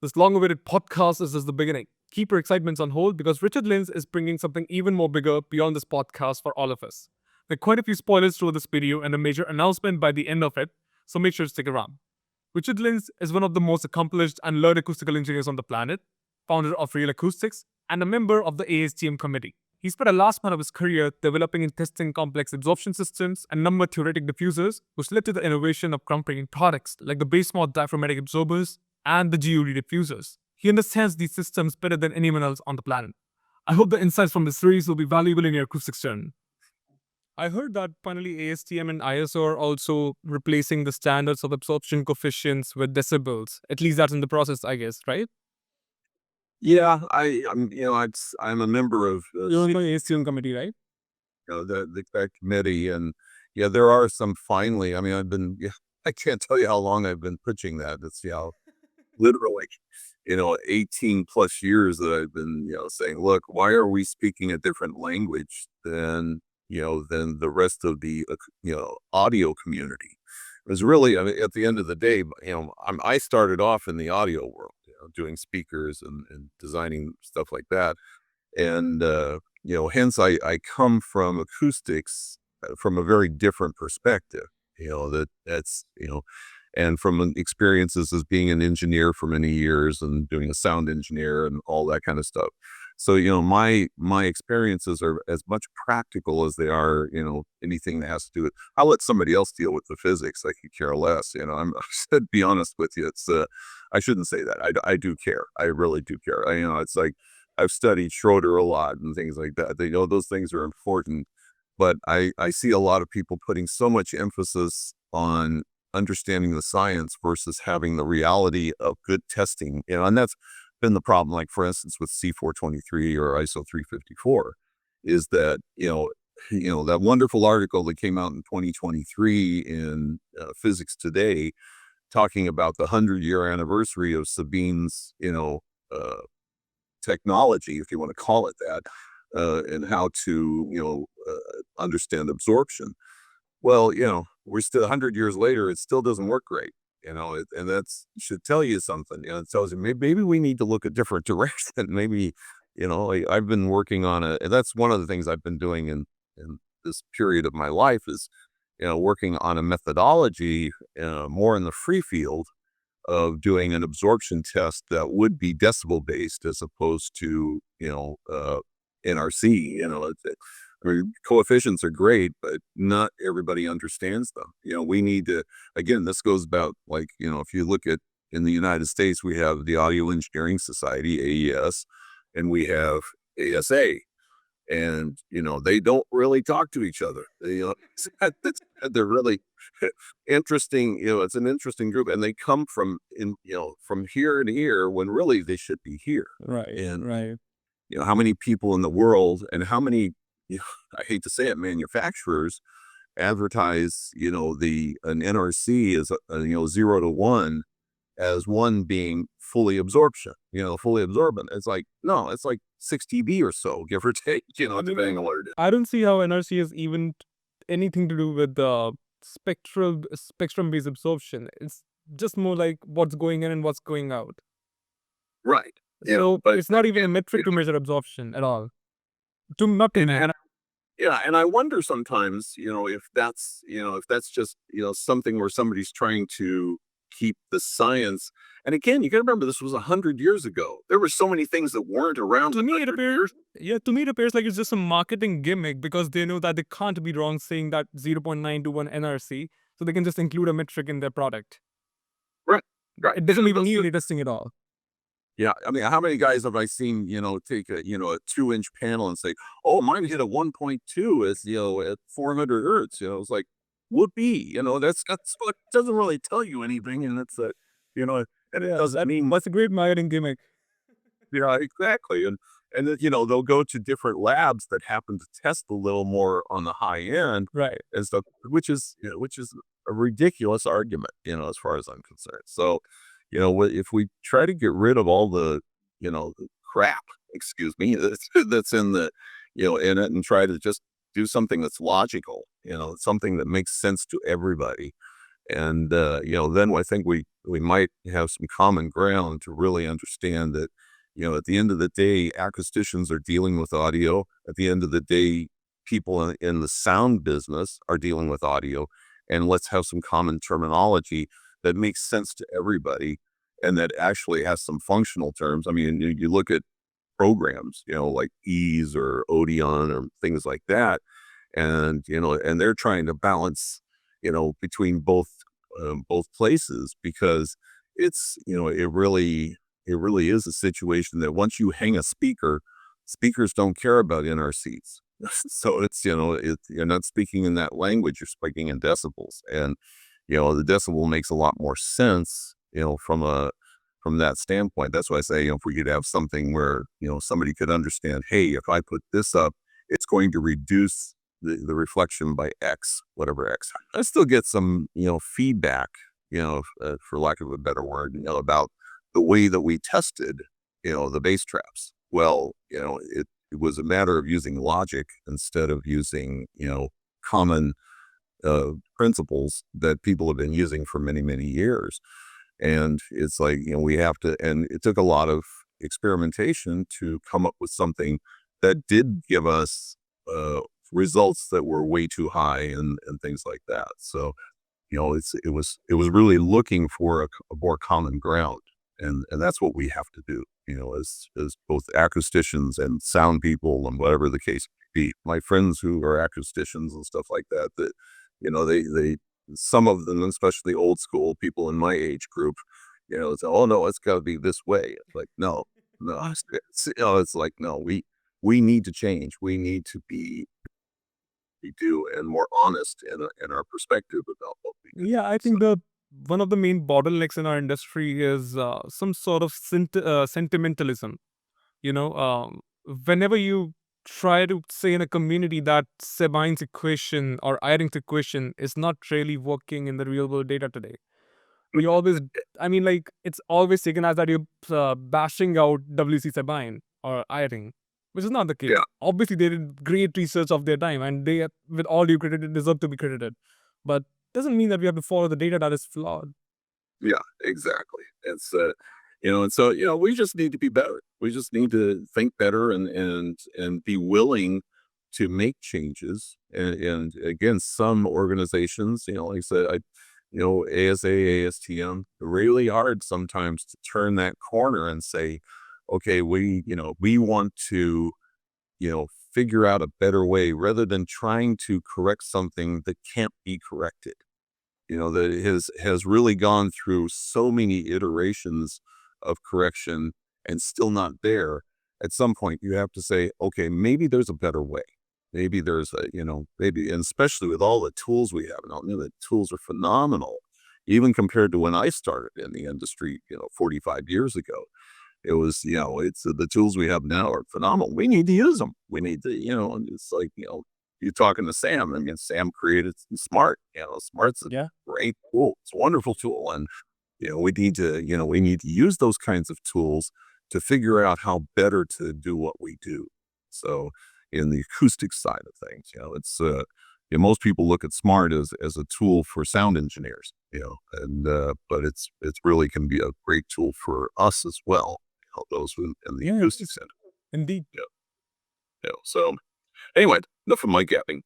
This long-awaited podcast is just the beginning. Keep your excitements on hold because Richard Lenz is bringing something even more bigger beyond this podcast for all of us. There are quite a few spoilers through this video and a major announcement by the end of it, so make sure to stick around. Richard Lenz is one of the most accomplished and learned acoustical engineers on the planet, founder of RealAcoustix, and a member of the ASTM committee. He spent a last part of his career developing and testing complex absorption systems and number theoretic diffusers, which led to the innovation of groundbreaking products like the BASSMOD diaphragmatic absorbers and the GUD diffusers. He understands these systems better than anyone else on the planet. I hope the insights from this series will be valuable in your acoustics journey. I heard that finally ASTM and ISO are also replacing the standards of absorption coefficients with decibels. At least that's in the process, I guess, right? Yeah, I'm a member of You're on the ASTM committee, right? that committee, and yeah, there are some finally. I mean, I can't tell you how long I've been pushing that. It's literally, 18 plus years that I've been saying, look, why are we speaking a different language than the rest of the audio community? It was really, I mean, at the end of the day, I started off in the audio world, doing speakers and designing stuff like that. And, hence I come from acoustics from a very different perspective, and from experiences as being an engineer for many years and doing a sound engineer and all that kind of stuff. So, my experiences are as much practical as they are, anything that has to do with, I'll let somebody else deal with the physics. I could care less, to be honest with you, I shouldn't say that. I do care. I really do care. It's like, I've studied Schroeder a lot and things like that. Those things are important, but I see a lot of people putting so much emphasis on understanding the science versus having the reality of good testing, and that's been the problem. Like, for instance, with C423 or ISO 354, is that, that wonderful article that came out in 2023 in Physics Today, talking about the 100-year anniversary of Sabine's, uh, technology, if you want to call it that, and how to, understand absorption. Well, we're still 100 years later, it still doesn't work great, and that's should tell you something. It tells you maybe we need to look a different direction. Maybe, I've been working on and that's one of the things I've been doing in this period of my life is, working on a methodology, more in the free field of doing an absorption test that would be decibel based as opposed to, NRC. I mean, coefficients are great, but not everybody understands them. We need to, again, this goes about, like, if you look at in the United States, we have the Audio Engineering Society, AES, and we have ASA. And, they don't really talk to each other. They're really interesting. It's an interesting group, and they come from here to here when really they should be here. Right, And, right. how many people in the world and how many, I hate to say it, manufacturers advertise, an NRC as, 0 to 1 as one being fully absorption, fully absorbent. It's like, no, it's like 6 dB or so, give or take, depending on what it is. I don't see how NRC has even anything to do with the spectrum-based absorption. It's just more like what's going in and what's going out. Right. So But it's not even a metric to measure absorption at all. To not in it. and I wonder sometimes, if that's just, something where somebody's trying to keep the science. And again, you got to remember, this was 100 years ago. There were so many things that weren't around. To me, it appears. Yeah, to me, it appears like it's just a marketing gimmick because they know that they can't be wrong saying that 0.921 NRC, so they can just include a metric in their product. Right. Right. It doesn't even need any testing at all. Yeah, I mean, how many guys have I seen, take a 2-inch panel and say, "Oh, mine hit a 1.2 as at 400 hertz." It's like, whoopee. That's what doesn't really tell you anything, and it's and it doesn't mean. That's a great marketing gimmick. Yeah, exactly. And then, they'll go to different labs that happen to test a little more on the high end Right. and stuff, which is a ridiculous argument, as far as I'm concerned. So, if we try to get rid of all the, the crap, excuse me, that's in in it, and try to just do something that's logical, something that makes sense to everybody. And, then I think we might have some common ground to really understand that, at the end of the day, acousticians are dealing with audio. At the end of the day, people in the sound business are dealing with audio. And let's have some common terminology that makes sense to everybody and that actually has some functional terms. I mean, you look at programs, like Ease or Odeon or things like that. And, and they're trying to balance, between both places because it's, it really is a situation that once you hang a speaker, speakers don't care about NRCs. So it's, you're not speaking in that language, you're speaking in decibels. And, the decibel makes a lot more sense, from that standpoint. That's why I say, if we could have something where, somebody could understand, hey, if I put this up, it's going to reduce the reflection by X, whatever X. I still get some, feedback, for lack of a better word, about the way that we tested, the bass traps. Well, it was a matter of using logic instead of using, common principles that people have been using for many, many years. And it's like, we have to, and it took a lot of experimentation to come up with something that did give us results that were way too high and things like that. So, it was really looking for a more common ground. And that's what we have to do, as both acousticians and sound people and whatever the case may be. My friends who are acousticians and stuff like that, they some of them, especially old school people in my age group, it's, oh no, it's got to be this way. It's like, no, no, it's like, no, we need to change. We need to be do and more honest in our perspective about what we do. Yeah, I So think the one of the main bottlenecks in our industry is some sort of sentimentalism. You know, whenever you try to say in a community that Sabine's equation or Eyring's equation is not really working in the real world data today, we always, I mean, like, it's always taken as that you're bashing out WC Sabine or Eyring, which is not the case. yeah, Obviously, they did great research of their time and they, with all due credit, deserve to be credited. But doesn't mean that we have to follow the data that is flawed. yeah, exactly. It's and so we just need to be better. We just need to think better and be willing to make changes. And again, some organizations, like I said, ASA, ASTM, really hard sometimes to turn that corner and say, okay, we want to, figure out a better way rather than trying to correct something that can't be corrected. That has really gone through so many iterations of correction and still not there. At some point, you have to say, okay, maybe there's a better way. Maybe there's maybe, and especially with all the tools we have now, the tools are phenomenal, even compared to when I started in the industry, 45 years ago. It was, it's the tools we have now are phenomenal. We need to use them. We need to, and it's like, you're talking to Sam. I mean, Sam created Smart. Smart's a Yeah. great tool. It's a wonderful tool. And, we need to use those kinds of tools to figure out how better to do what we do. So in the acoustic side of things, it's, most people look at Smart as a tool for sound engineers, and, but it's really can be a great tool for us as well, those in the Yeah, acoustic center. indeed. Yeah. So anyway, enough of my gapping.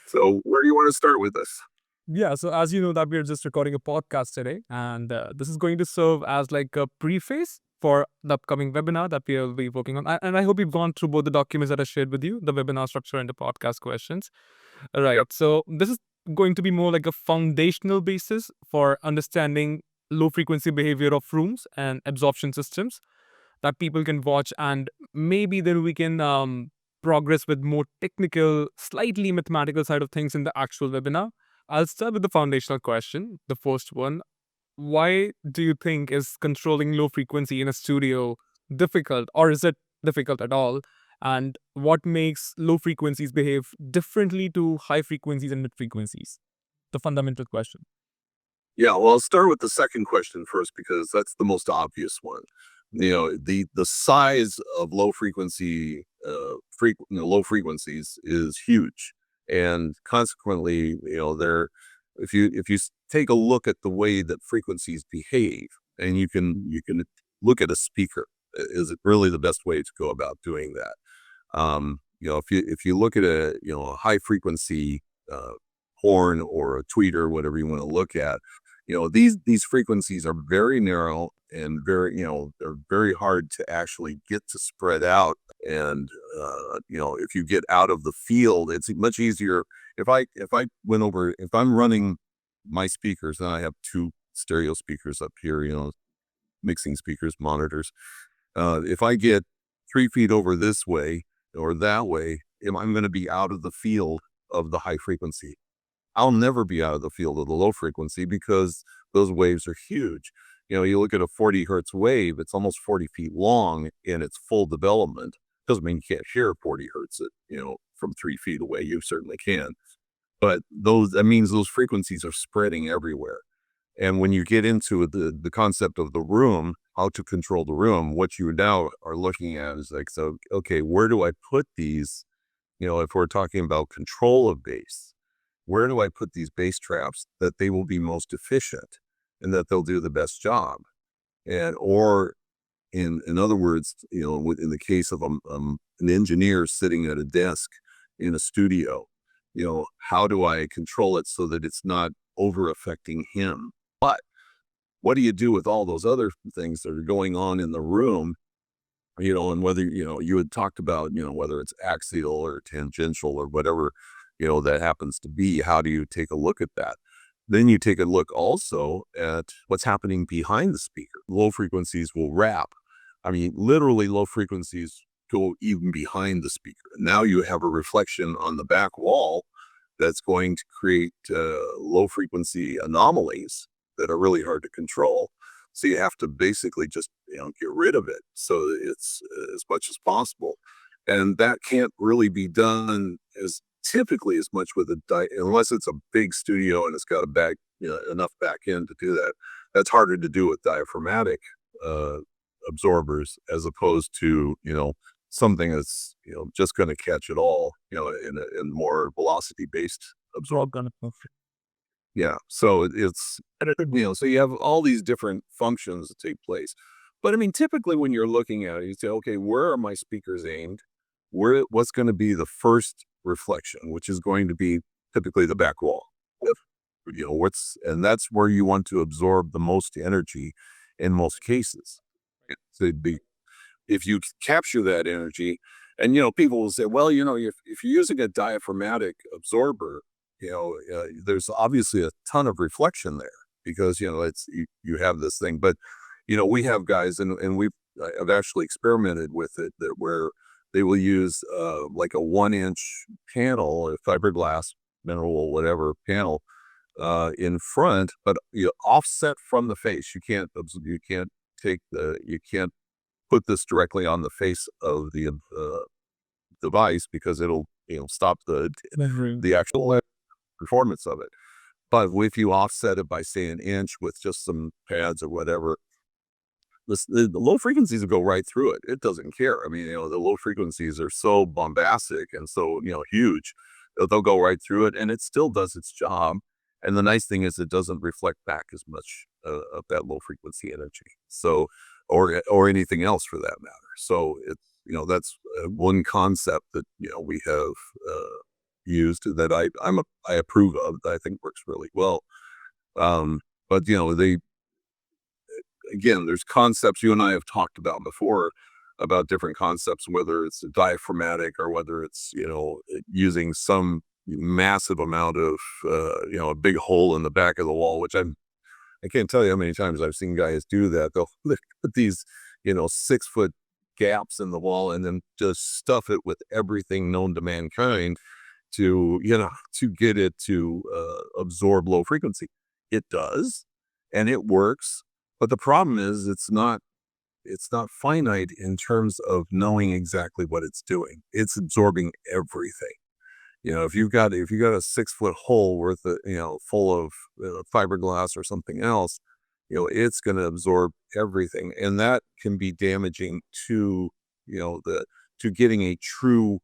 So where do you want to start with this? Yeah, so as you know that we're just recording a podcast today, and this is going to serve as like a preface for the upcoming webinar that we'll be working on. And I hope you've gone through both the documents that I shared with you, the webinar structure and the podcast questions. All right, Yep. so this is going to be more like a foundational basis for understanding low frequency behavior of rooms and absorption systems that people can watch, and maybe then we can progress with more technical, slightly mathematical side of things in the actual webinar. I'll start with the foundational question, the first one. Why do you think is controlling low frequency in a studio difficult, or is it difficult at all? And what makes low frequencies behave differently to high frequencies and mid frequencies? The fundamental question. Yeah, well, I'll start with the second question first because that's the most obvious one. The size of low frequency, low frequencies is huge. And consequently, if you take a look at the way that frequencies behave, and you can look at a speaker, is it really the best way to go about doing that? If you look at a high frequency uh, horn or a tweeter, whatever you want to look at, these frequencies are very narrow and very, they're very hard to actually get to spread out. And if you get out of the field, it's much easier. If I'm running my speakers, and I have two stereo speakers up here, mixing speakers, monitors. If I get 3 feet over this way or that way, I'm going to be out of the field of the high frequency. I'll never be out of the field of the low frequency because those waves are huge. You look at a 40 hertz wave, it's almost 40 feet long in its full development. Doesn't mean you can't hear 40 hertz from 3 feet away. You certainly can. But that means those frequencies are spreading everywhere. And when you get into the concept of the room, how to control the room, what you now are looking at is like, so, okay, where do I put these? If we're talking about control of bass, where do I put these bass traps that they will be most efficient and that they'll do the best job? Or in other words, in the case of an engineer sitting at a desk in a studio, how do I control it so that it's not over affecting him? But what do you do with all those other things that are going on in the room? And whether, you had talked about, whether it's axial or tangential or whatever, that happens to be, how do you take a look at that? Then you take a look also at what's happening behind the speaker. Low frequencies will wrap. I mean, literally low frequencies go even behind the speaker. Now you have a reflection on the back wall that's going to create low frequency anomalies that are really hard to control. So you have to basically just get rid of it so it's as much as possible. And that can't really be done as typically as much with unless it's a big studio and it's got enough back end to do that. That's harder to do with diaphragmatic uh, absorbers as opposed to something that's just going to catch it all in more velocity based absorber. Yeah. So so you have all these different functions that take place. But I mean, typically when you're looking at it, you say, okay, where are my speakers aimed? What's going to be the first reflection, which is going to be typically the back wall. Yep. And that's where you want to absorb the most energy in most cases. So if you capture that energy, and people will say, well, if you're using a diaphragmatic absorber, there's obviously a ton of reflection there because it's you have this thing. But we have guys, and I've actually experimented with it that where they will use like a 1-inch panel, a fiberglass, mineral, whatever panel in front, but offset from the face. You can't put this directly on the face of the device because it'll stop the actual performance of it. But if you offset it by say 1 inch with just some pads or whatever, the low frequencies will go right through it. It doesn't care. I mean, the low frequencies are so bombastic and so huge, they'll go right through it, and it still does its job. And the nice thing is, it doesn't reflect back as much of that low frequency energy. So, or anything else for that matter. So it's that's one concept that we have used that I approve of. That I think works really well. But there's concepts you and I have talked about before about different concepts, whether it's diaphragmatic or whether it's using some massive amount of a big hole in the back of the wall, which I can't tell you how many times I've seen guys do that. They'll put these 6-foot gaps in the wall and then just stuff it with everything known to mankind to get it to absorb low frequency. It does, and it works. But the problem is it's not finite in terms of knowing exactly what it's doing. It's absorbing everything. If you've got a 6-foot hole worth of, full of fiberglass or something else, it's going to absorb everything. And that can be damaging to, to getting a true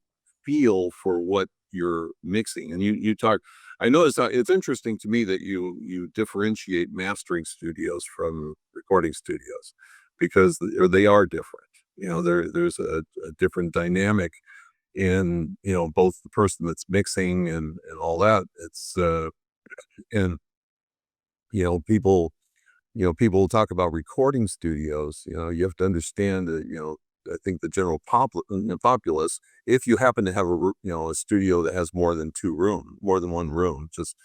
feel for what your mixing. And you talk, I noticed it's interesting to me that you differentiate mastering studios from recording studios, because they are different. There's a different dynamic in, both the person that's mixing and all that. And, people, people talk about recording studios. You have to understand that, I think the general populace, if you happen to have a studio that has more than one room, just,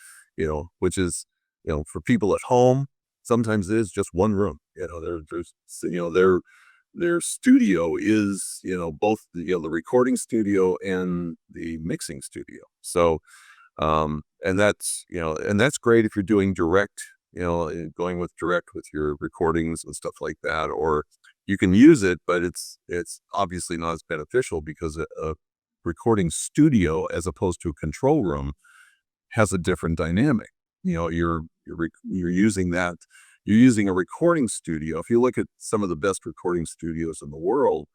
which is, for people at home, sometimes it is just one room. Their studio is, both the recording studio and the mixing studio. So, and that's great if you're doing direct, going with direct with your recordings and stuff like that, or you can use it, but it's obviously not as beneficial, because a recording studio, as opposed to a control room, has a different dynamic. You're using a recording studio. If you look at some of the best recording studios in the world,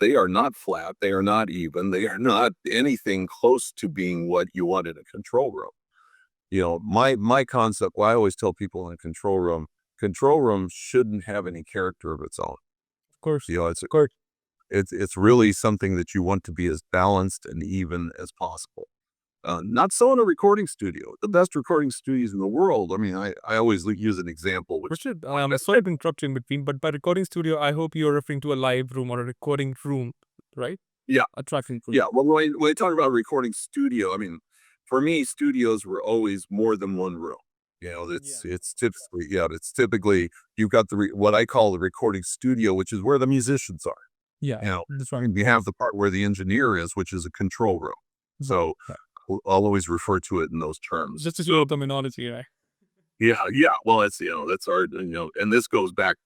they are not flat, they are not even, they are not anything close to being what you want in a control room. My concept, well, I always tell people in a control room shouldn't have any character of its own. Of course. It's really something that you want to be as balanced and even as possible. Not so in a recording studio. The best recording studios in the world, I mean, I always use an example. Richard, I'm sorry to interrupt you in between, but by recording studio, I hope you're referring to a live room or a recording room, right? Yeah. A tracking room. Yeah. Well, when I talk about a recording studio, I mean, for me, studios were always more than one room. It's typically you've got what I call the recording studio, which is where the musicians are. Yeah. That's right. You have the part where the engineer is, which is a control room. So I'll always refer to it in those terms. Just to show terminology, right? Yeah. Well, it's, that's hard, and this goes back,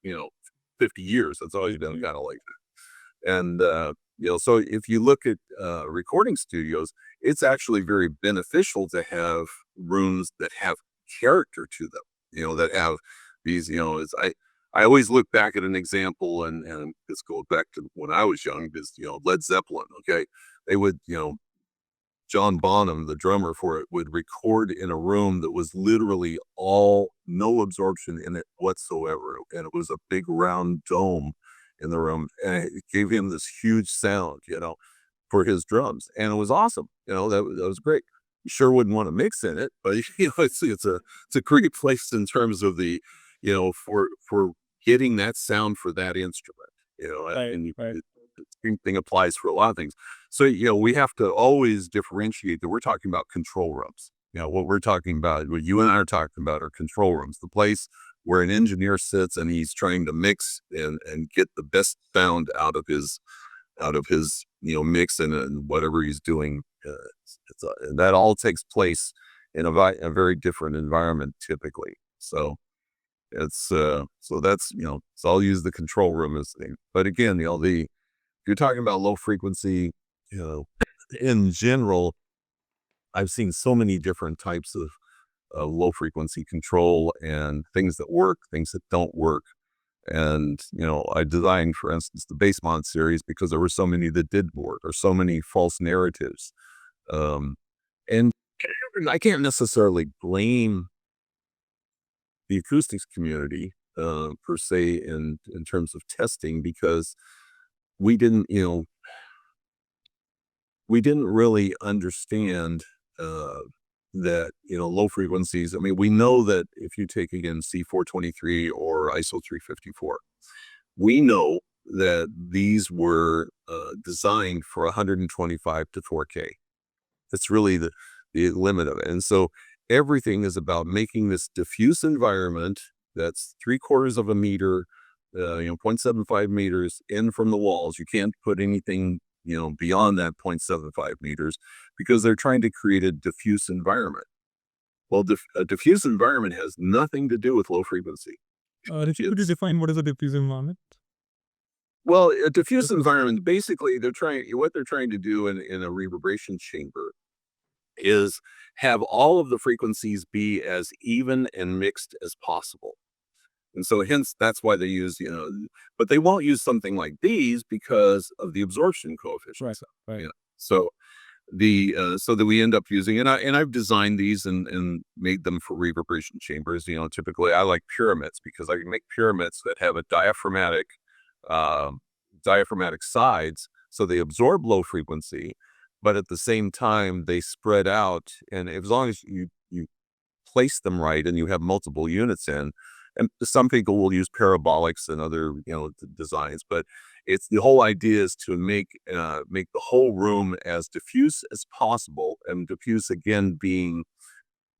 50 years. That's always been kind of like that. And, so if you look at recording studios, it's actually very beneficial to have rooms that have character to them, that have these, I always look back at an example, and this goes back to when I was young, is, Led Zeppelin. Okay. They would, John Bonham, the drummer for it, would record in a room that was literally no absorption in it whatsoever. And it was a big round dome in the room. And it gave him this huge sound, for his drums. And it was awesome. That was great. You sure wouldn't want to mix in it, but it's a great place in terms of the, for getting that sound for that instrument, and Right. the same thing applies for a lot of things. So, we have to always differentiate that we're talking about control rooms. What we're talking about, what you and I are talking about, are control rooms, the place where an engineer sits and he's trying to mix and get the best sound out of his mix and whatever he's doing. And that all takes place in a very different environment typically. So so that's, so I'll use the control room as thing. But again, if you're talking about low frequency, in general, I've seen so many different types of low frequency control, and things that work, things that don't work. And, I designed, for instance, the BASSMOD series because there were so many that did work, or so many false narratives. And I can't necessarily blame the acoustics community, per se, in terms of testing, because we didn't really understand that, low frequencies. I mean, we know that if you take, again, C423 or ISO 354, we know that these were designed for 125 to 4K. That's really the limit of it. And so everything is about making this diffuse environment that's 3/4 of a meter, 0.75 meters in from the walls. You can't put anything, beyond that 0.75 meters, because they're trying to create a diffuse environment. Well, a diffuse environment has nothing to do with low frequency. Could you define what is a diffuse environment? Well, a diffuse environment, basically, what they're trying to do in a reverberation chamber is have all of the frequencies be as even and mixed as possible. And so hence that's why they use, but they won't use something like these because of the absorption coefficient. Right. So so that we end up using, and I've designed these and made them for reverberation chambers. Typically I like pyramids because I can make pyramids that have a um, diaphragmatic sides, so they absorb low frequency, but at the same time they spread out. And as long as you place them right and you have multiple units in, and some people will use parabolics and other designs, but it's the whole idea is to make the whole room as diffuse as possible, and diffuse again being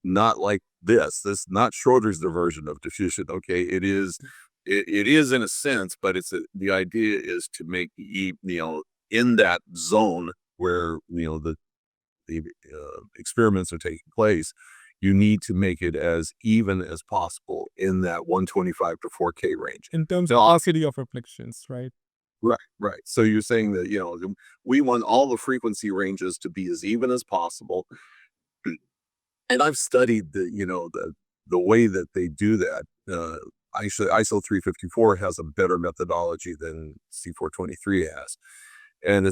not like this not Schroeder's version of diffusion. Okay, it is in a sense, but the idea is to make in that zone where the experiments are taking place, you need to make it as even as possible in that 125 to 4K range. In terms of velocity of reflections, right? Right, right. So you're saying that, we want all the frequency ranges to be as even as possible. And I've studied the way that they do that. Actually, ISO 354 has a better methodology than C423 has.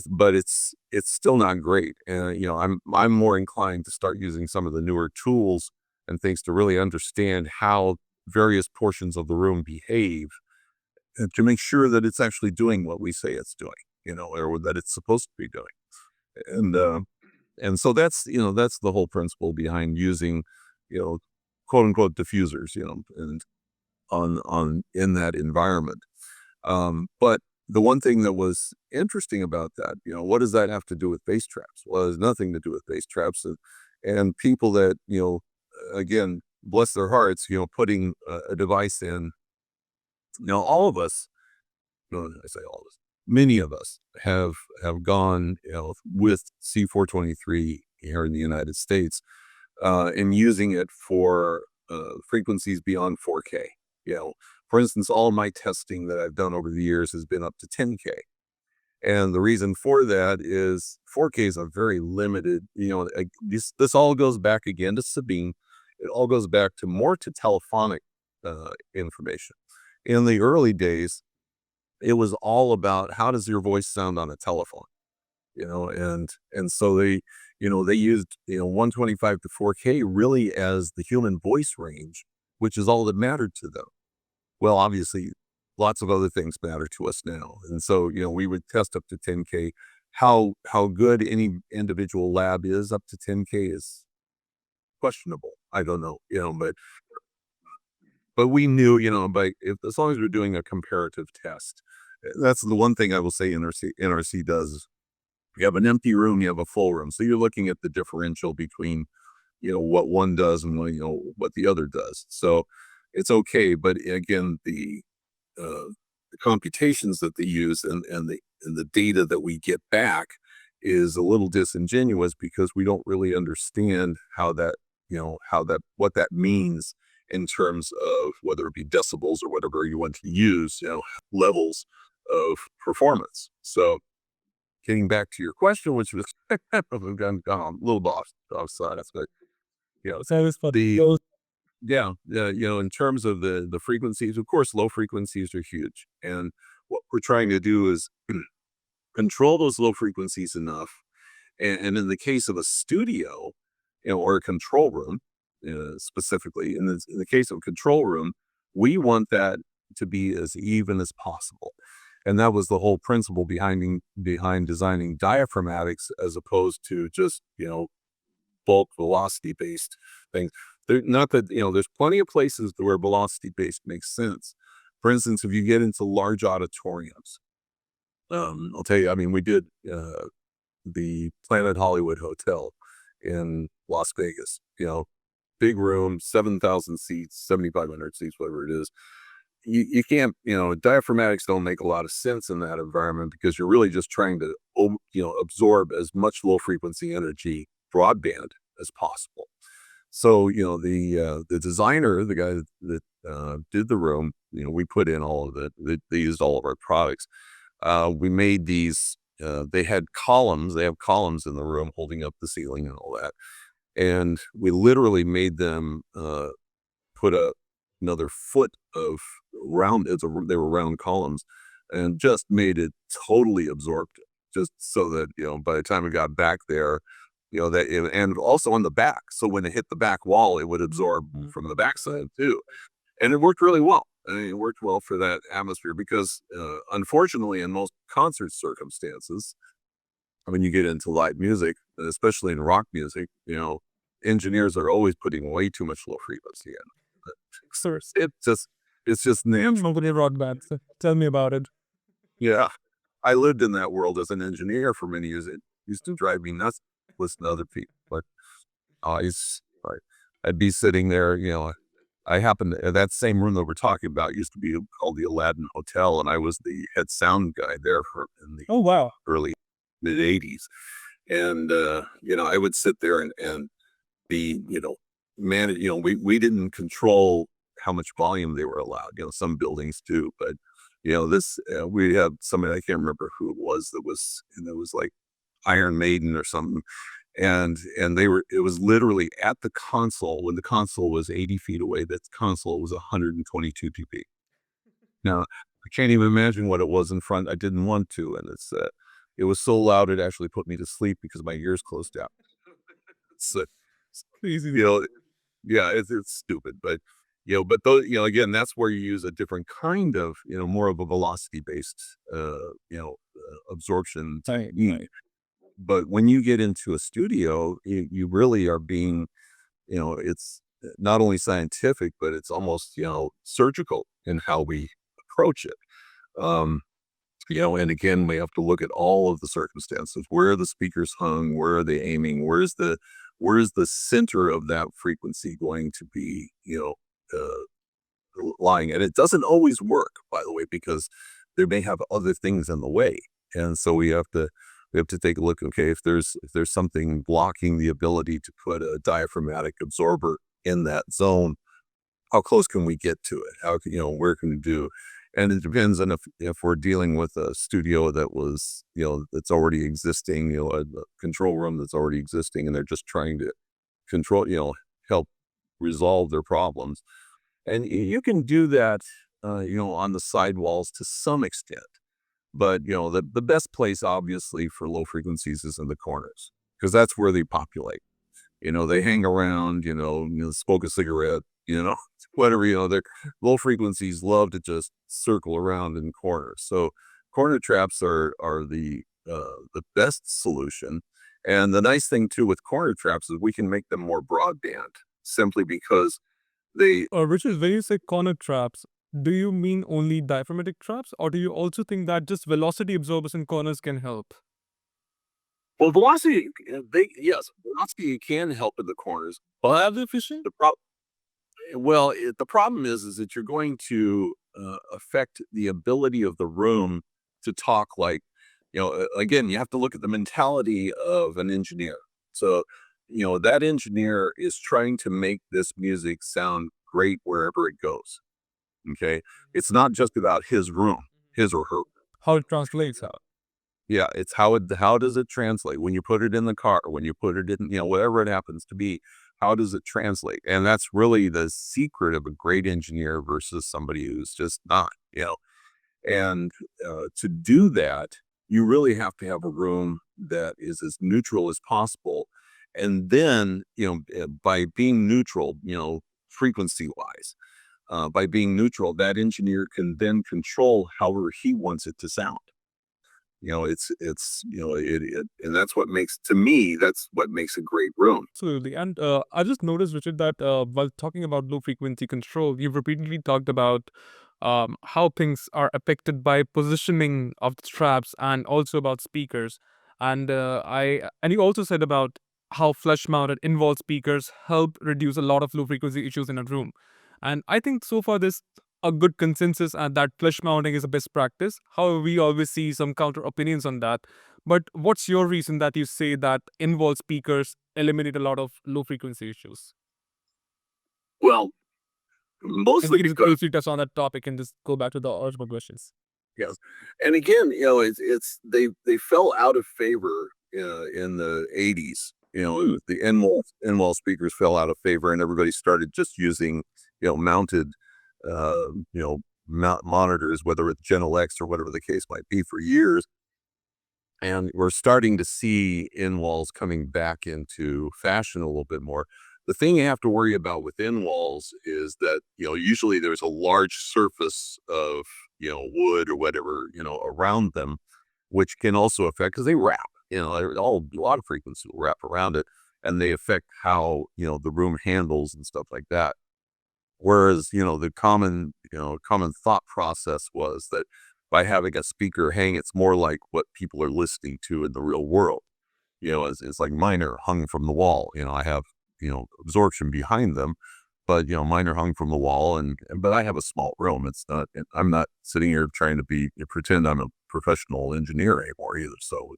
But it's still not great. And I'm more inclined to start using some of the newer tools and things to really understand how various portions of the room behave, and to make sure that it's actually doing what we say it's doing, or that it's supposed to be doing. And so that's the whole principle behind using, quote unquote diffusers, and on in that environment. But the one thing that was interesting about that, what does that have to do with bass traps? Well, it has nothing to do with bass traps, and people that, again, bless their hearts, putting a device in. All of us, no, I say all of us, many of us have gone, with C423 here in the United States, and using it for frequencies beyond 4K. For instance, all my testing that I've done over the years has been up to 10K. And the reason for that is 4K is a very limited, this all goes back again to Sabine. It all goes back to more to telephonic information. In the early days, it was all about how does your voice sound on a telephone, and so they used 125 to 4K really as the human voice range, which is all that mattered to them. Well, obviously, lots of other things matter to us now, and so we would test up to 10K. How good any individual lab is up to 10K is questionable. I don't know, but we knew, but as long as we're doing a comparative test, that's the one thing I will say NRC does. You have an empty room, you have a full room. So you're looking at the differential between, what one does and what the other does. So it's okay. But again, the computations that they use and the data that we get back is a little disingenuous because we don't really understand how that, what that means in terms of whether it be decibels or whatever you want to use, levels of performance. So getting back to your question, which was probably gone a little offside, but So it's for in terms of the frequencies, of course, low frequencies are huge, and what we're trying to do is control those low frequencies enough. And in the case of a studio, or a control room, specifically, in the case of a control room, we want that to be as even as possible. And that was the whole principle behind designing diaphragmatics as opposed to just, bulk velocity based things. Not that, there's plenty of places where velocity based makes sense. For instance, if you get into large auditoriums, I'll tell you, I mean, we did the Planet Hollywood Hotel in Las Vegas, big room, 7,000 seats, 7,500 seats, whatever it is. You can't, diaphragmatics don't make a lot of sense in that environment because you're really just trying to, absorb as much low frequency energy broadband as possible. So, the designer, the guy that did the room, we put in all of it. They used all of our products. We made these, they had columns. They have columns in the room holding up the ceiling and all that. And we literally made them put another foot of round, they were round columns, and just made it totally absorptive, just so that, by the time we got back there, and also on the back. So when it hit the back wall, it would absorb from the backside too. And it worked really well. I mean, it worked well for that atmosphere because, unfortunately, in most concert circumstances, when you get into live music, especially in rock music, engineers are always putting way too much low frequency in. Sir, It's just I'm natural. nobody rock band. So tell me about it. Yeah, I lived in that world as an engineer for many years. It used to drive me nuts to listen to other people, but I'd be sitting there, I happened to, that same room that we're talking about used to be called the Aladdin Hotel, and I was the head sound guy there in the Oh, wow. early mid '80s. And I would sit there and be, manage. We didn't control how much volume they were allowed. Some buildings do, but this we had somebody, I can't remember who it was, and it was like Iron Maiden or something, and it was literally at the console. When the console was 80 feet away, that console was 122 dB. Now I can't even imagine what it was in front. I didn't want to, and it was so loud it actually put me to sleep because my ears closed down. So, Crazy. you know, yeah, it's stupid, but those, again, that's where you use a different kind of, more of a velocity based, absorption Right, technique. right. But when you get into a studio, you really are being, it's not only scientific, but it's almost, surgical in how we approach it. Um, and again, we have to look at all of the circumstances. Where are the speakers hung? Where are they aiming? Where's the center of that frequency going to be, lying? And it doesn't always work, by the way, because there may have other things in the way. And so we have to take a look. Okay, if there's something blocking the ability to put a diaphragmatic absorber in that zone, how close can we get to it? Where can we do? And it depends on if we're dealing with a studio that was, that's already existing, a control room that's already existing, and they're just trying to control, help resolve their problems. And you can do that, on the sidewalls to some extent. But, the best place, obviously, for low frequencies is in the corners, because that's where they populate. They hang around, smoke a cigarette, whatever, their low frequencies love to just circle around in corners. So corner traps are the best solution. And the nice thing too with corner traps is we can make them more broadband simply because they, Richard, when you say corner traps, do you mean only diaphragmatic traps, or do you also think that just velocity absorbers in corners can help? well, velocity, yes, velocity can help in the corners, but Are they efficient? the problem is that you're going to affect the ability of the room to talk like, again, you have to look at the mentality of an engineer. So, that engineer is trying to make this music sound great wherever it goes. Okay. It's not just about his room, his or her. How it translates out? Yeah, it's how does it translate when you put it in the car, when you put it in, whatever it happens to be, how does it translate? And that's really the secret of a great engineer versus somebody who's just not. And to do that, you really have to have a room that is as neutral as possible. And then, by being neutral, frequency wise, by being neutral, that engineer can then control however he wants it to sound. And that's what makes, to me, that's what makes a great room. Absolutely. And I just noticed, Richard, that while talking about low frequency control, you've repeatedly talked about how things are affected by positioning of the traps and also about speakers. And you also said about how flush mounted in-wall speakers help reduce a lot of low frequency issues in a room. And I think so far there's a good consensus and that flush mounting is a best practice. However, we always see some counter opinions on that. But what's your reason that you say that in-wall speakers eliminate a lot of low frequency issues? Well, And we mostly can just because, briefly touch on that topic and just go back to the original questions. yes, and again, they fell out of favor in the '80s. The in-wall speakers fell out of favor, and everybody started just using mounted uh, monitors, whether it's Gen X or whatever the case might be, for years. And we're starting to see in-walls coming back into fashion a little bit more. The thing you have to worry about with in-walls is that, usually there's a large surface of, wood or whatever, around them, which can also affect, because they wrap, a lot of frequency will wrap around it, and they affect how, the room handles and stuff like that. Whereas, the common thought process was that by having a speaker hang, it's more like what people are listening to in the real world. It's like mine are hung from the wall. I have, absorption behind them, but, mine are hung from the wall, but I have a small room. I'm not sitting here trying to pretend I'm a professional engineer anymore either. So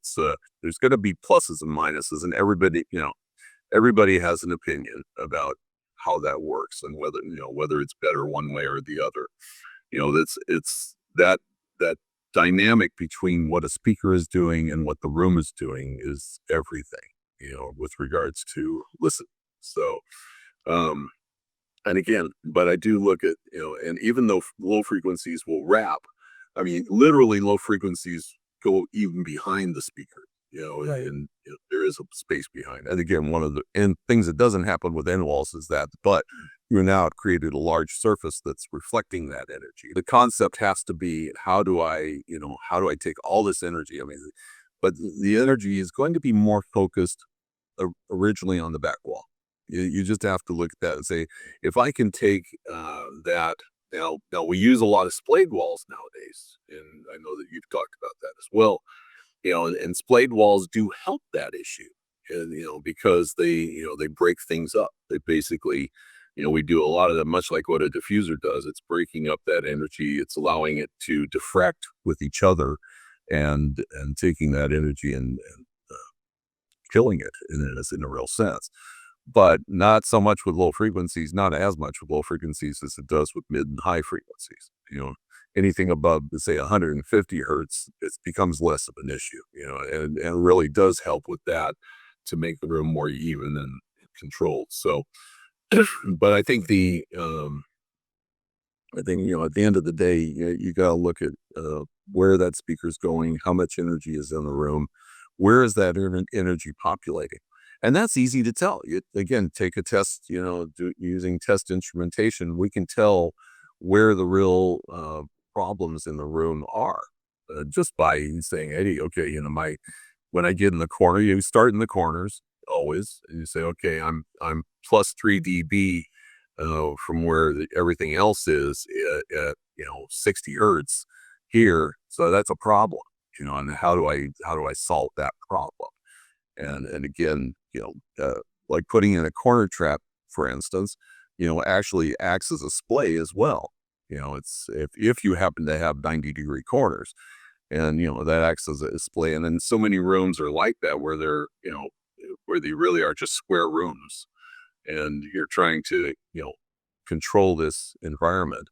there's going to be pluses and minuses, and everybody has an opinion about how that works and whether it's better one way or the other. It's that dynamic between what a speaker is doing and what the room is doing is everything, with regards to listen. So, um, and again, but I do look at, and even though low frequencies will wrap, I mean, literally low frequencies go even behind the speaker, Right. and there is a space behind. And again, one of the things that doesn't happen with end walls is that, but you now have created a large surface that's reflecting that energy. The concept has to be, how do I take all this energy? I mean, but the energy is going to be more focused originally on the back wall. You just have to look at that and say, if I can take that. Now we use a lot of splayed walls nowadays, and I know that you've talked about that as well. And splayed walls do help that issue, and because they break things up. They basically, we do a lot of that, much like what a diffuser does. It's breaking up that energy. It's allowing it to diffract with each other, and taking that energy and killing it in a real sense. But not so much with low frequencies, not as much with low frequencies as it does with mid and high frequencies. Anything above, say, 150 hertz, it becomes less of an issue, and really does help with that to make the room more even and controlled. So, but at the end of the day, you got to look at where that speaker's going, how much energy is in the room, where is that energy populating. And that's easy to tell. You, again, take a test, using test instrumentation, we can tell where the real problems in the room are, just by saying, hey, okay, when I get in the corner, you start in the corners always, and you say, okay, I'm plus 3 dB from where everything else is at 60 hertz here. So that's a problem, and how do I solve that problem? And again, like putting in a corner trap, for instance, actually acts as a splay as well. It's if you happen to have 90-degree corners, and that acts as a splay. And then so many rooms are like that, where where they really are just square rooms, and you're trying to control this environment.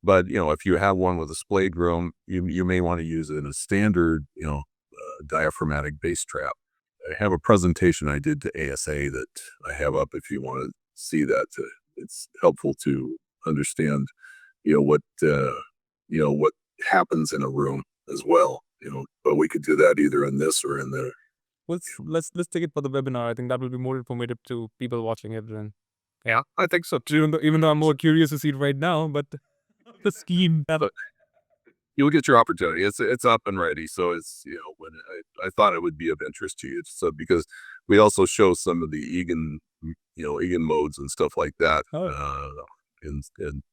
But if you have one with a splayed room, you may want to use it in a standard diaphragmatic bass trap. I have a presentation I did to ASA that I have up if you want to see that. It's helpful to understand, what happens in a room as well. But we could do that either in this or in there. Let's take it for the webinar. I think that will be more informative to people watching it. Then, yeah, I think so too. Even though I'm more curious to see it right now, but the scheme. But you'll get your opportunity. It's up and ready. So it's when I thought it would be of interest to you. So because we also show some of the Egan modes and stuff like that. Oh. And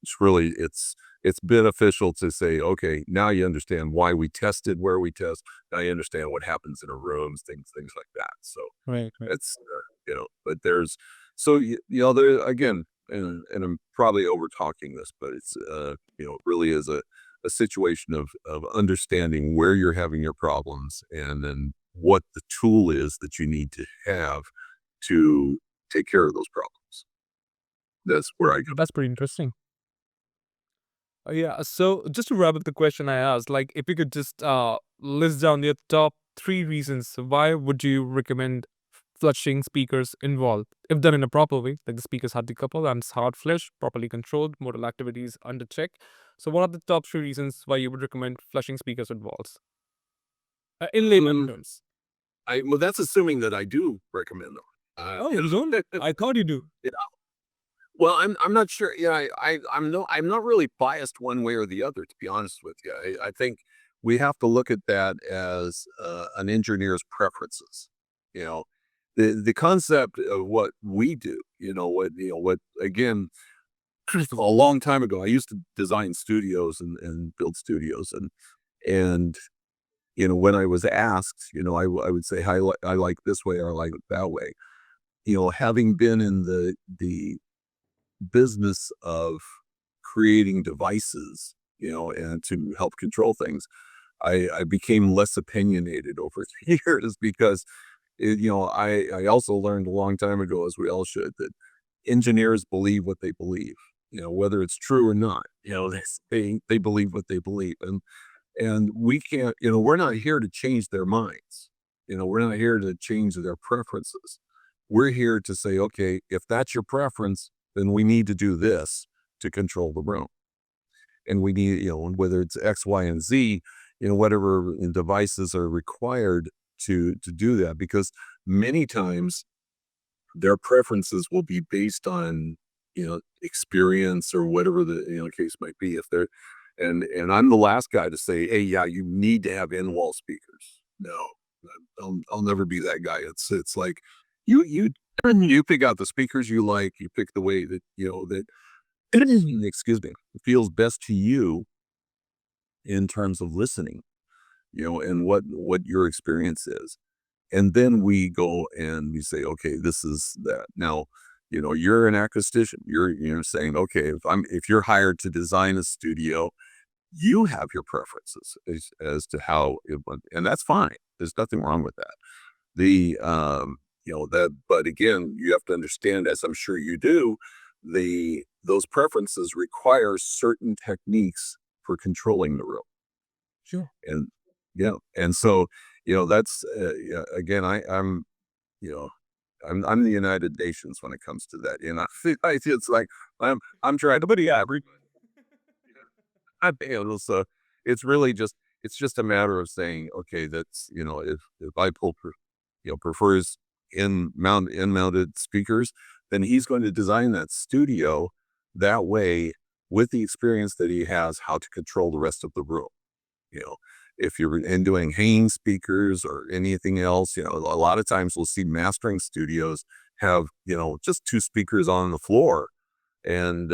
it's really it's beneficial to say, okay, now you understand why we tested where we test. Now you understand what happens in a room, things like that. So Right. it's but there's there again, and I'm probably over talking this, but it's it really is a situation of understanding where you're having your problems, and then what the tool is that you need to have to take care of those problems. That's where I go. That's pretty interesting. Yeah. So just to wrap up the question I asked, like if you could just list down your top 3 reasons why would you recommend flushing speakers involved, if done in a proper way, like the speakers had decoupled and it's hard flush, properly controlled, modal activities under check. So what are the top 3 reasons why you would recommend flushing speakers with walls? in layman terms? Well, that's assuming that I do recommend them. Oh, you don't? I thought you do. Yeah. Well, I'm not sure. Yeah, I'm not really biased one way or the other, to be honest with you. I think we have to look at that as an engineer's preferences. You know, the concept of what we do. What again. A long time ago, I used to design studios and build studios, and when I was asked, I would say I like this way or I like it that way. Having been in the business of creating devices, and to help control things, I became less opinionated over the years because, I also learned a long time ago, as we all should, that engineers believe what they believe, whether it's true or not, they believe what they believe. And we can't, we're not here to change their minds. We're not here to change their preferences. We're here to say, okay, if that's your preference, then we need to do this to control the room. And we need, whether it's X, Y, and Z, whatever devices are required to do that, because many times their preferences will be based on, experience or whatever the case might be. If they're and I'm the last guy to say, hey, yeah, you need to have in-wall speakers. No, I'll never be that guy. It's like you you pick out the speakers you like. You pick the way that that excuse me, feels best to you in terms of listening, and what your experience is. And then we go and we say, okay, this is that. Now, you're an acoustician. You're saying, okay, if you're hired to design a studio, you have your preferences as to how it went, and that's fine. There's nothing wrong with that. But again, you have to understand, as I'm sure you do, those preferences require certain techniques for controlling the room. Sure. And yeah, and so that's yeah, again, I'm you know I'm the United Nations when it comes to that. It's like I'm trying to, but yeah, so it's really just a matter of saying, okay, that's if I prefers in mounted speakers, then he's going to design that studio that way with the experience that he has, how to control the rest of the room. You know, if you're in doing hanging speakers or anything else, a lot of times we'll see mastering studios have, just two speakers on the floor and,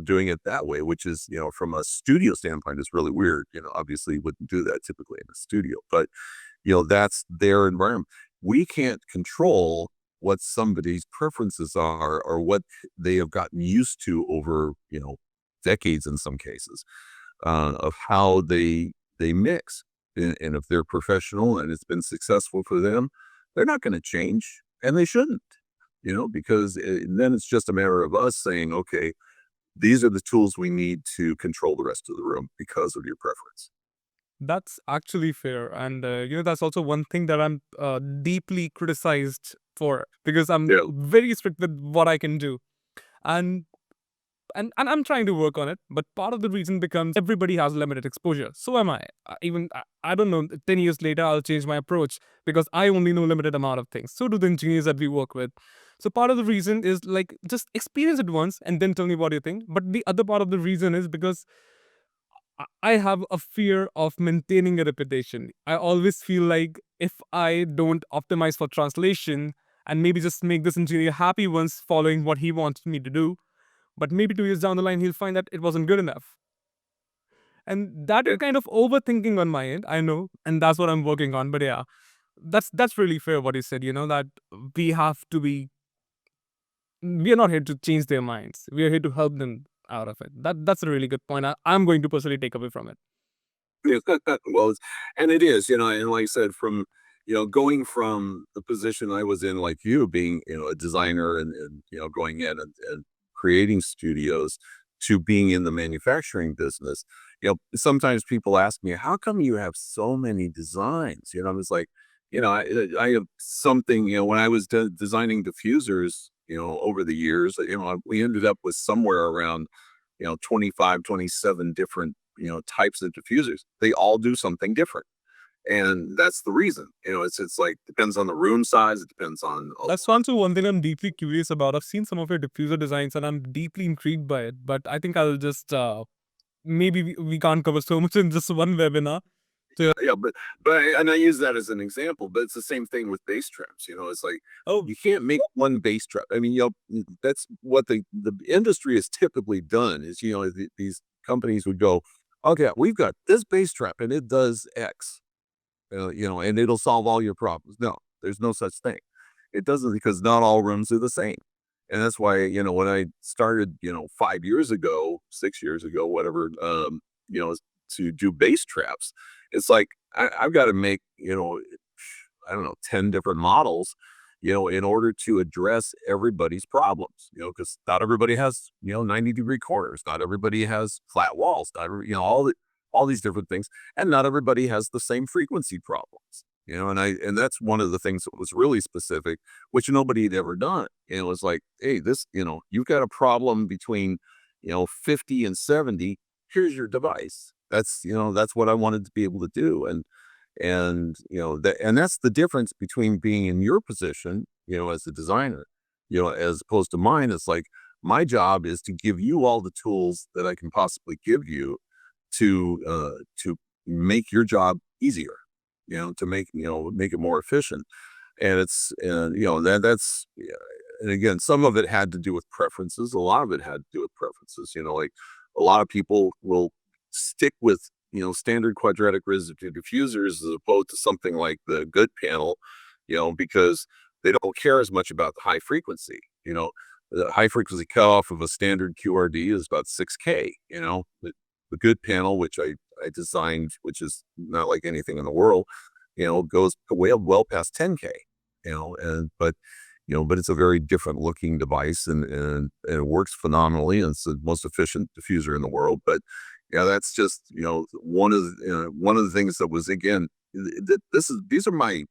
doing it that way, which is, from a studio standpoint is really weird. Obviously you wouldn't do that typically in a studio, but, that's their environment. We can't control what somebody's preferences are or what they have gotten used to over, decades in some cases, of how they mix. And if they're professional and it's been successful for them, they're not going to change, and they shouldn't, because then it's just a matter of us saying, okay, these are the tools we need to control the rest of the room because of your preference. That's actually fair. And, that's also one thing that I'm deeply criticized for because I'm Yeah. very strict with what I can do. And and I'm trying to work on it, but part of the reason becomes everybody has limited exposure. So am I. I don't know, 10 years later, I'll change my approach because I only know limited amount of things. So do the engineers that we work with. So part of the reason is like just experience it once and then tell me what you think. But the other part of the reason is because I have a fear of maintaining a reputation. I always feel like if I don't optimize for translation and maybe just make this engineer happy once following what he wants me to do, but maybe 2 years down the line, he'll find that it wasn't good enough. And that is Yeah. kind of overthinking on my end, I know, and that's what I'm working on. But yeah, that's really fair what you said, that we have to be we are not here to change their minds. We are here to help them out of it. That's a really good point. I'm going to personally take away from it. Yeah, well, and it is, and like I said, from going from the position I was in, like you being, a designer and going in and creating studios to being in the manufacturing business. Sometimes people ask me, how come you have so many designs? I was like, I have something, when I was designing diffusers, over the years, we ended up with somewhere around 25, 27 different, types of diffusers. They all do something different. And that's the reason. It's like depends on the room size. It depends on That's also one thing I'm deeply curious about. I've seen some of your diffuser designs and I'm deeply intrigued by it. But I think I'll just maybe we can't cover so much in just one webinar. yeah, but and I use that as an example. But it's the same thing with bass traps. It's like Oh, you can't make one bass trap. I mean, that's what the industry has typically done. Is these companies would go, okay, we've got this bass trap and it does X. And it'll solve all your problems. No, there's no such thing. It doesn't, because not all rooms are the same. And that's why, when I started, 5 years ago, 6 years ago, whatever, you know, to do bass traps, it's like I've got to make, I don't know, 10 different models, in order to address everybody's problems, because not everybody has, 90-degree corners. Not everybody has flat walls. Not every, all these different things. And not everybody has the same frequency problems, and that's one of the things that was really specific, which nobody had ever done. And it was like, hey, this, you've got a problem between, 50 and 70. Here's your device. That's what I wanted to be able to do. And that's the difference between being in your position, as a designer, as opposed to mine. It's like, my job is to give you all the tools that I can possibly give you to make your job easier, to make it more efficient. And that's, yeah. And again, some of it had to do with preferences. A lot of it had to do with preferences. Like a lot of people will stick with, standard quadratic residue diffusers as opposed to something like the good panel, because they don't care as much about the high frequency. The high frequency cutoff of a standard QRD is about 6K. The good panel, which I designed, which is not like anything in the world, goes well past 10K. But it's a very different looking device, and it works phenomenally. And it's the most efficient diffuser in the world. But yeah, that's just one of the things that was, again, these are my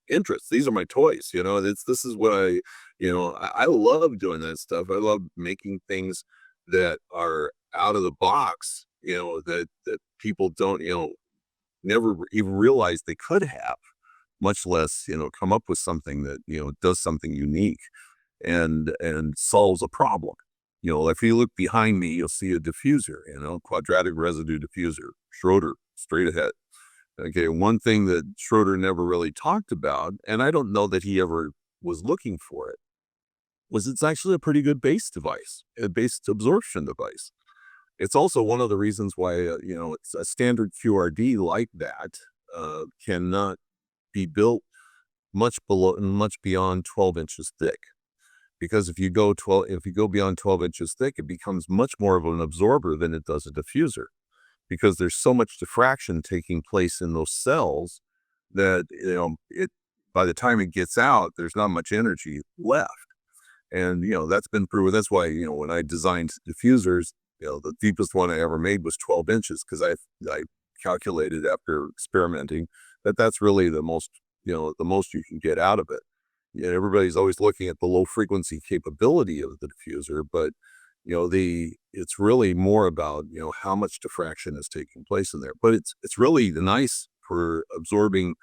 interests. These are my toys. This is what I love doing that stuff. I love making things that are out of the box, that people don't, never even realize they could have, much less, come up with something that, does something unique and solves a problem. If you look behind me, you'll see a diffuser, quadratic residue diffuser, Schroeder, straight ahead. Okay, one thing that Schroeder never really talked about, and I don't know that he ever was looking for it, was it's actually a pretty good bass device, a bass absorption device. It's also one of the reasons why, it's a standard QRD like that cannot be built much beyond 12 inches thick. Because if you go beyond 12 inches thick, it becomes much more of an absorber than it does a diffuser, because there's so much diffraction taking place in those cells that, by the time it gets out, there's not much energy left. And, that's been proven. That's why, when I designed diffusers, the deepest one I ever made was 12 inches, because I calculated after experimenting that that's really the most you can get out of it. Everybody's always looking at the low frequency capability of the diffuser, but it's really more about, how much diffraction is taking place in there. But it's really nice for absorbing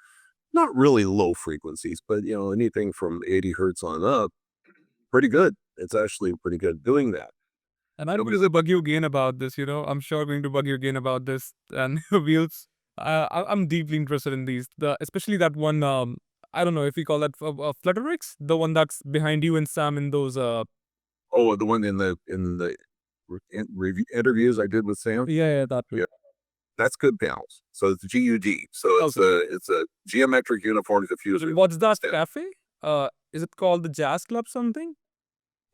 not really low frequencies, but anything from 80 hertz on up, pretty good. It's actually pretty good doing that. and I'm going to bug you again about this. I'm sure going to bug you again about this and wheels. I'm deeply interested in these, especially that one. I don't know if we call that Flutterix, the one that's behind you and Sam in those. Oh, the one in the review interviews I did with Sam. Yeah, that one. Yeah. That's good panels. So it's GUD. So it's a geometric uniform diffuser. What's that cafe? Is it called the Jazz Club something?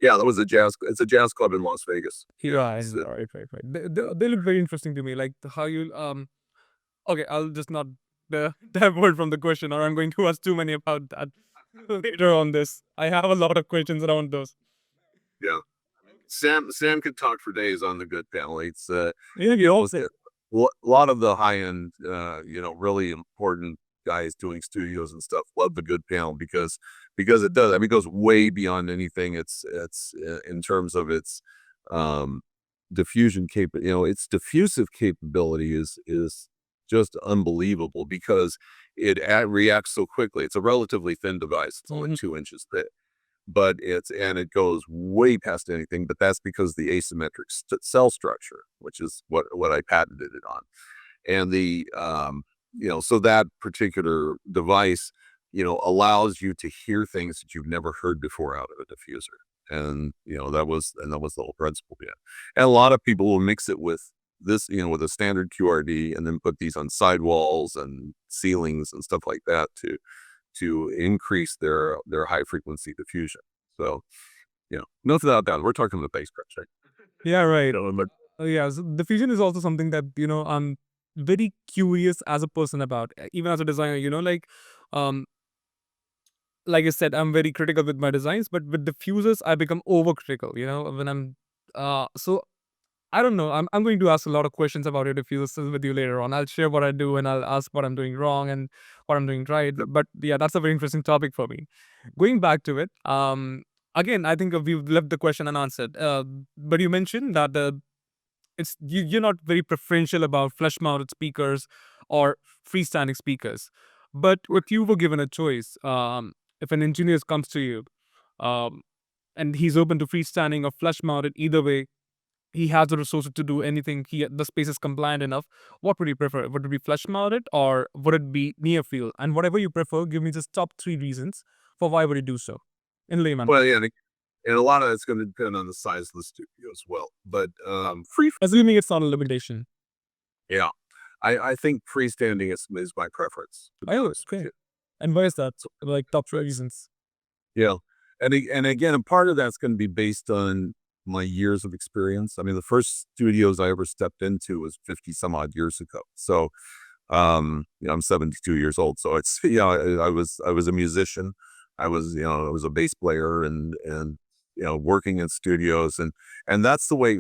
Yeah, that was it's a jazz club in Las Vegas. Right. They look very interesting to me. Like how you Okay, I'll just not divert from the question, or I'm going to ask too many about that later on this. I have a lot of questions around those. Yeah. Sam could talk for days on the good panel. It's Yeah, you all say. a lot of the high end, really important guys doing studios and stuff love the good panel because it does. I mean, it goes way beyond anything. It's in terms of its diffusion its diffusive capability is just unbelievable because it reacts so quickly. It's a relatively thin device. It's only 2 inches thick, but it goes way past anything. But that's because the asymmetric cell structure, which is what I patented it on, and so that particular device, allows you to hear things that you've never heard before out of a diffuser. And, that was the whole principle. Yeah. And a lot of people will mix it with this, with a standard QRD and then put these on sidewalls and ceilings and stuff like that to increase their high frequency diffusion. So, no doubt, we're talking the bass crash, right? Yeah, right. But Yeah, so diffusion is also something that, I'm very curious as a person about, even as a designer, um, like I said, I'm very critical with my designs, but with diffusers, I become overcritical, when so I don't know. I'm going to ask a lot of questions about your diffusers with you later on. I'll share what I do and I'll ask what I'm doing wrong and what I'm doing right. But yeah, that's a very interesting topic for me. Going back to it, again, I think we've left the question unanswered. But you mentioned that you're not very preferential about flush-mounted speakers or freestanding speakers. But if you were given a choice, if an engineer comes to you, um, and he's open to freestanding or flush-mounted, either way, he has the resources to do anything. The space is compliant enough. What would you prefer? Would it be flush mounted or would it be near field? And whatever you prefer, give me just top 3 reasons for why would you do so in layman. well, yeah, and a lot of it's going to depend on the size of the studio as well. But Assuming it's not a limitation. yeah, I think freestanding is my preference. To be Oh, honest with okay. you. And why is that? Like top 3 reasons. Yeah, and again, a part of that's going to be based on my years of experience. I mean, the first studios I ever stepped into was 50 some odd years ago. So, I'm 72 years old. So it's I was a musician. I was a bass player and working in studios and that's the way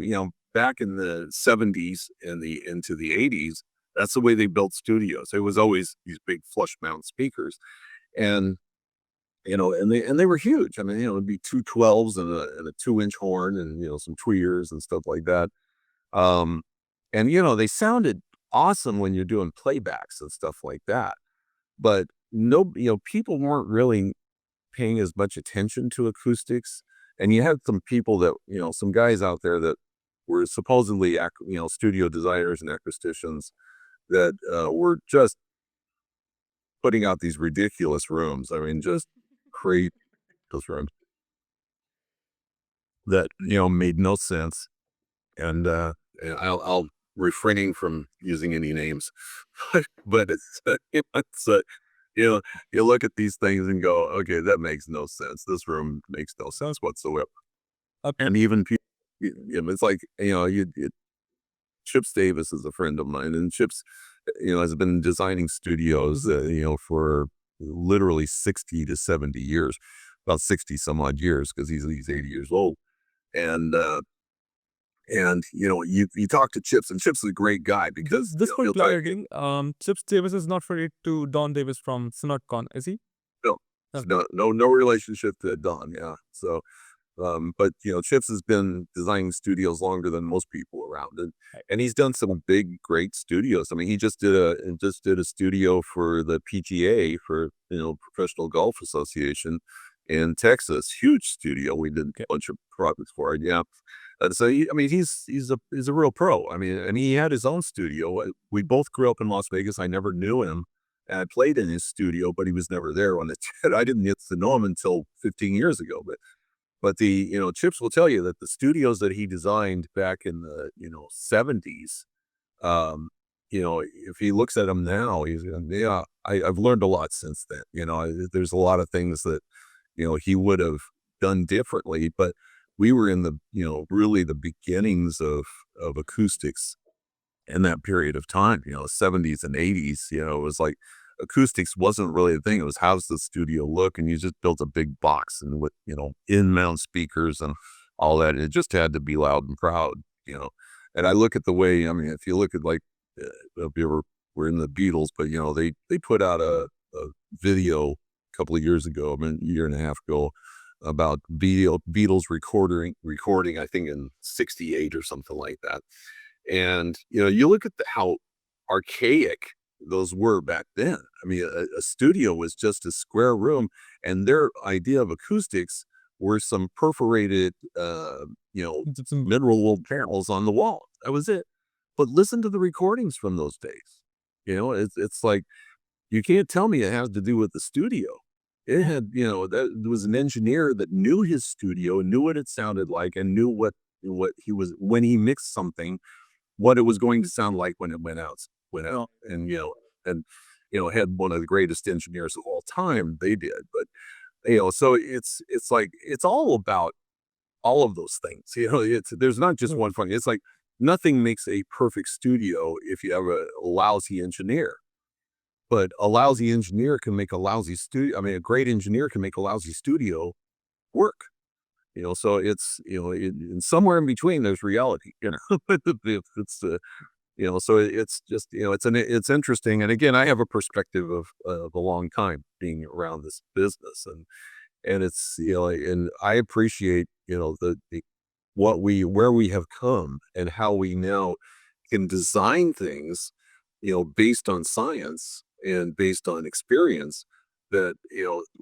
back in the 70s and into the 80s. That's the way they built studios. It was always these big flush mount speakers, and and they were huge. I mean, it'd be 212s and a 2-inch horn and some tweeters and stuff like that. Um, and they sounded awesome when you're doing playbacks and stuff like that. But no, people weren't really paying as much attention to acoustics. And you had some people that some guys out there that were supposedly studio designers and acousticians that were just putting out these ridiculous rooms. I mean, just crazy rooms that made no sense. And I'll refraining from using any names, but you look at these things and go, okay, that makes no sense. This room makes no sense whatsoever. And even people, it's like Chips Davis is a friend of mine, and Chips, has been designing studios, for literally 60 to 70 years, about 60 some odd years, because he's 80 years old. And you talk to Chips, and Chips is a great guy because This point he'll tell you, clarifying, Chips Davis is not related to Don Davis from SynodCon, is he? no, Okay. no relationship to Don. Yeah. So, but Chips has been designing studios longer than most people around, and he's done some big, great studios. I mean, he just did a studio for the PGA, for Professional Golf Association in Texas. Huge studio. We did a bunch of projects for it. Yeah. And so he's a real pro. I mean, and he had his own studio. We both grew up in Las Vegas. I never knew him. And I played in his studio, but he was never there when it did. I didn't get to know him until 15 years ago. But the Chips will tell you that the studios that he designed back in the 70s, if he looks at them now, I've learned a lot since then. There's a lot of things that he would have done differently, but we were in the really the beginnings of acoustics in that period of time. 70s and 80s. It was like acoustics wasn't really a thing. It was how's the studio look, and you just built a big box and with in-mount speakers and all that. And it just had to be loud and proud. And I look at the way. I mean, if you look at like if you ever were in the Beatles, but they put out a video a couple of years ago, a year and a half ago, about Beatles recording, I think in 68 or something like that. And you look at how archaic those were back then. I mean, a studio was just a square room, and their idea of acoustics were some perforated, Some mineral wool panels on the wall. That was it. But listen to the recordings from those days. It's like you can't tell me it has to do with the studio. It had, there was an engineer that knew his studio, knew what it sounded like, and knew what he was when he mixed something, what it was going to sound like when it went out, and had one of the greatest engineers of all time. They did, but so it's like it's all about all of those things. There's not just one function. It's like nothing makes a perfect studio if you have a lousy engineer. But a lousy engineer can make a lousy studio. I mean, a great engineer can make a lousy studio work. So it's in somewhere in between there's reality. It's so it's just it's interesting. And again, I have a perspective of a long time being around this business, and it's and I appreciate the where we have come and how we now can design things based on science and based on experience that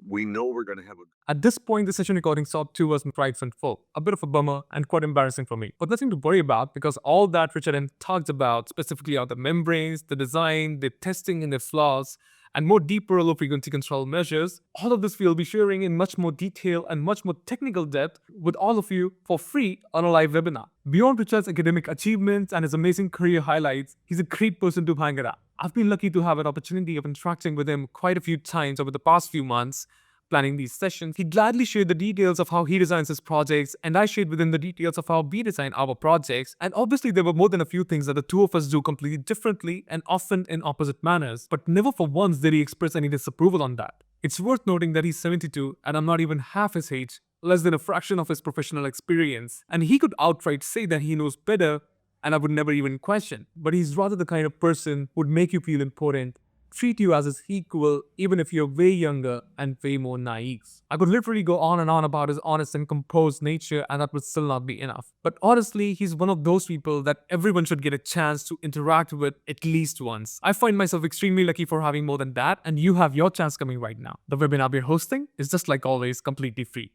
we know we're going to have a. At this point, the session recording stopped 2 hours right front full. A bit of a bummer and quite embarrassing for me. But nothing to worry about because all that Richard Lenz talked about, specifically are the membranes, the design, the testing and the flaws, and more deeper low frequency control measures, all of this we'll be sharing in much more detail and much more technical depth with all of you for free on a live webinar. Beyond Richard's academic achievements and his amazing career highlights, he's a great person to hang around. I've been lucky to have an opportunity of interacting with him quite a few times over the past few months, planning these sessions. He gladly shared the details of how he designs his projects, and I shared with him the details of how we design our projects. And obviously there were more than a few things that the two of us do completely differently and often in opposite manners, but never for once did he express any disapproval on that. It's worth noting that he's 72 and I'm not even half his age, less than a fraction of his professional experience, and he could outright say that he knows better and I would never even question. But he's rather the kind of person who would make you feel important, treat you as his equal even if you're way younger and way more naive. I could literally go on and on about his honest and composed nature and that would still not be enough. But honestly, he's one of those people that everyone should get a chance to interact with at least once. I find myself extremely lucky for having more than that, and you have your chance coming right now. The webinar we're hosting is just like always completely free,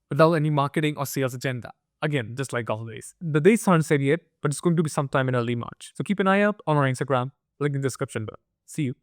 without any marketing or sales agenda. Again, just like always. The dates aren't set yet, but it's going to be sometime in early March. So keep an eye out on our Instagram, link in the description below. See you.